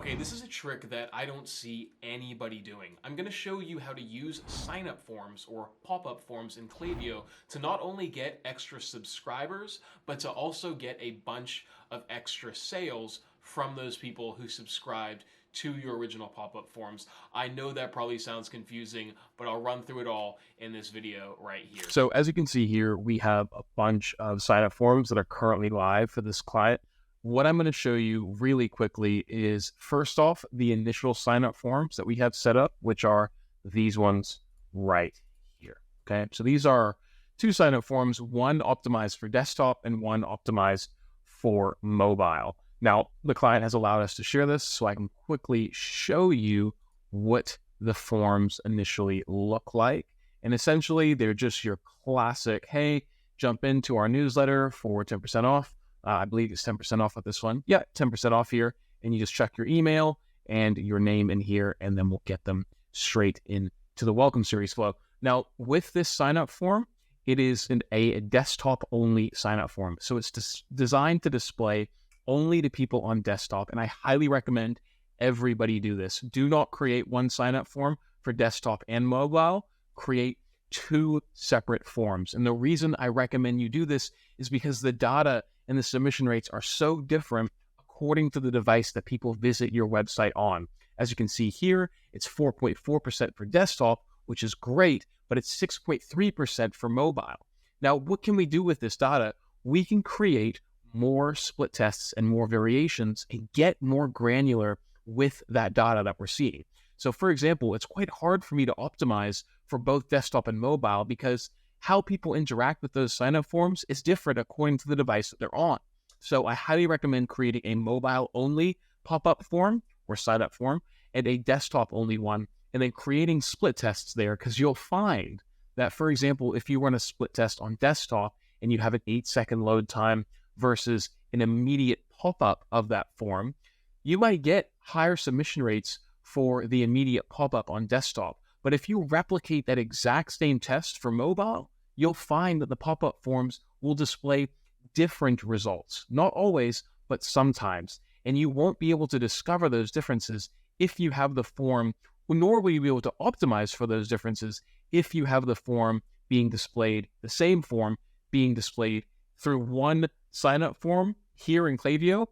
Okay, this is a trick that I don't see anybody doing. I'm going to show you how to use sign-up forms or pop-up forms in Klaviyo to not only get extra subscribers, but to also get a bunch of extra sales from those people who subscribed to your original pop-up forms. I know that probably sounds confusing, but I'll run through it all in this video right here. So as you can see here, we have a bunch of sign-up forms that are currently live for this client. What I'm going to show you really quickly is, first off, the initial sign-up forms that we have set up, which are these ones right here. Okay, so these are two sign-up forms, one optimized for desktop and one optimized for mobile. Now, the client has allowed us to share this, so I can quickly show you what the forms initially look like. And essentially, they're just your classic, hey, jump into our newsletter for 10% off. I believe it's 10% off with this one. Yeah, 10% off here. And you just check your email and your name in here, and then we'll get them straight into the welcome series flow. Now, with this sign-up form, it is a desktop-only sign-up form. So it's designed to display only to people on desktop, and I highly recommend everybody do this. Do not create one sign-up form for desktop and mobile. Create two separate forms. And the reason I recommend you do this is because the data and the submission rates are so different according to the device that people visit your website on. As you can see here, it's 4.4% for desktop, which is great, but it's 6.3% for mobile. Now, what can we do with this data? We can create more split tests and more variations and get more granular with that data that we're seeing. So for example, it's quite hard for me to optimize for both desktop and mobile because how people interact with those sign-up forms is different according to the device that they're on. So I highly recommend creating a mobile-only pop-up form or sign-up form and a desktop-only one, and then creating split tests there, because you'll find that, for example, if you run a split test on desktop and you have an 8-second load time versus an immediate pop-up of that form, you might get higher submission rates for the immediate pop-up on desktop. But if you replicate that exact same test for mobile, you'll find that the pop-up forms will display different results. Not always, but sometimes. And you won't be able to discover those differences if you have the form, nor will you be able to optimize for those differences if you have the form being displayed, the same form being displayed through one sign-up form here in Klaviyo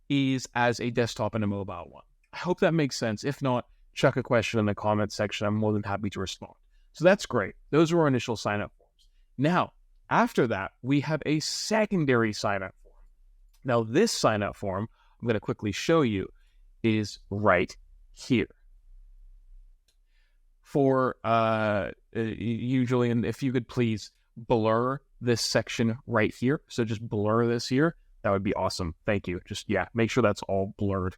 is as a desktop and a mobile one. I hope that makes sense. If not, chuck a question in the comments section. I'm more than happy to respond. So that's great. Those are our initial sign-up forms. Now, after that, we have a secondary sign-up form. Now, this sign-up form, I'm going to quickly show you, is right here. For usually, and if you could please blur this section right here. So just blur this here. That would be awesome. Thank you. Just, yeah, make sure that's all blurred.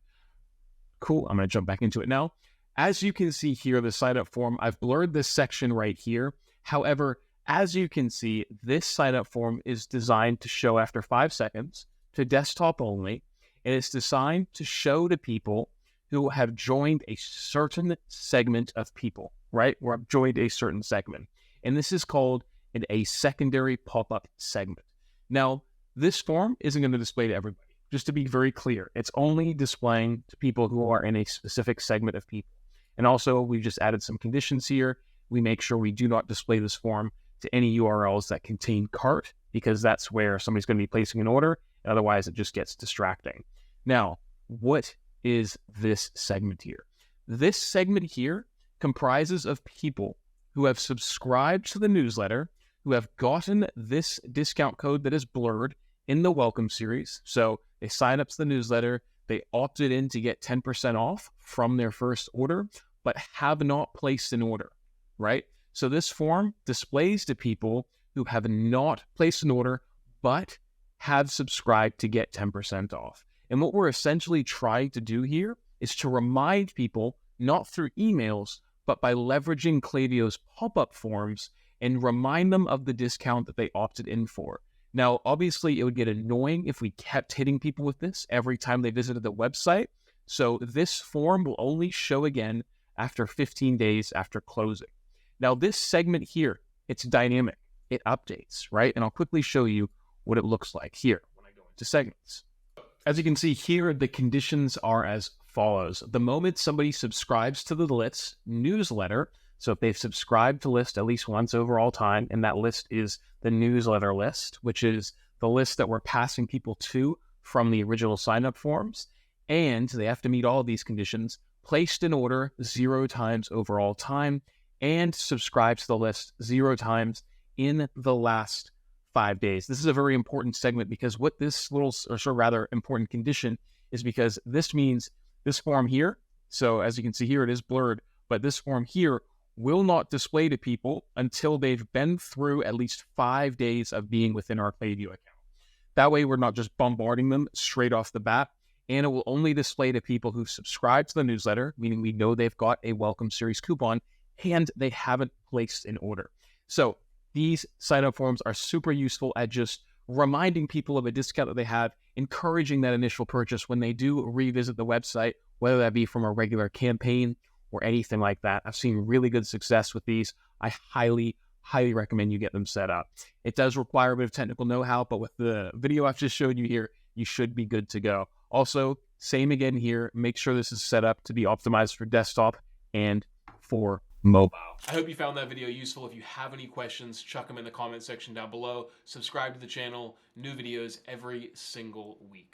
Cool. I'm going to jump back into it now. As you can see here, the sign-up form, I've blurred this section right here. However, as you can see, this sign-up form is designed to show after 5 seconds to desktop only, and it's designed to show to people who have joined a certain segment of people, right? Or have joined a certain segment. And this is called a secondary pop-up segment. Now, this form isn't going to display to everybody. Just to be very clear, it's only displaying to people who are in a specific segment of people. And also, we've just added some conditions here. We make sure we do not display this form to any URLs that contain cart, because that's where somebody's going to be placing an order. And otherwise, it just gets distracting. Now, what is this segment here? This segment here comprises of people who have subscribed to the newsletter, who have gotten this discount code that is blurred in the welcome series. So they sign up to the newsletter, they opted in to get 10% off from their first order, but have not placed an order, right? So this form displays to people who have not placed an order, but have subscribed to get 10% off. And what we're essentially trying to do here is to remind people, not through emails, but by leveraging Klaviyo's pop-up forms, and remind them of the discount that they opted in for. Now, obviously, it would get annoying if we kept hitting people with this every time they visited the website. So this form will only show again after 15 days after closing. Now, this segment here, it's dynamic. It updates, right? And I'll quickly show you what it looks like here when I go into segments. As you can see here, the conditions are as follows. The moment somebody subscribes to the list newsletter, so if they've subscribed to list at least once over all time, and that list is the newsletter list, which is the list that we're passing people to from the original sign-up forms, and they have to meet all of these conditions, placed an order 0 times over all time, and subscribed to the list 0 times in the last 5 days. This is a very important segment because what this little, or sort of rather important condition is, because this means this form here, so as you can see here, it is blurred, but this form here will not display to people until they've been through at least 5 days of being within our Klaviyo account. That way, we're not just bombarding them straight off the bat, and it will only display to people who subscribe to the newsletter, meaning we know they've got a Welcome Series coupon and they haven't placed an order. So these sign-up forms are super useful at just reminding people of a discount that they have, encouraging that initial purchase when they do revisit the website, whether that be from a regular campaign or anything like that. I've seen really good success with these. I highly recommend you get them set up. It does require a bit of technical know-how, but with the video I've just showed you here, you should be good to go. Also, same again here, make sure this is set up to be optimized for desktop and for mobile. I hope you found that video useful. If you have any questions, chuck them in the comment section down below. Subscribe to the channel, new videos every single week.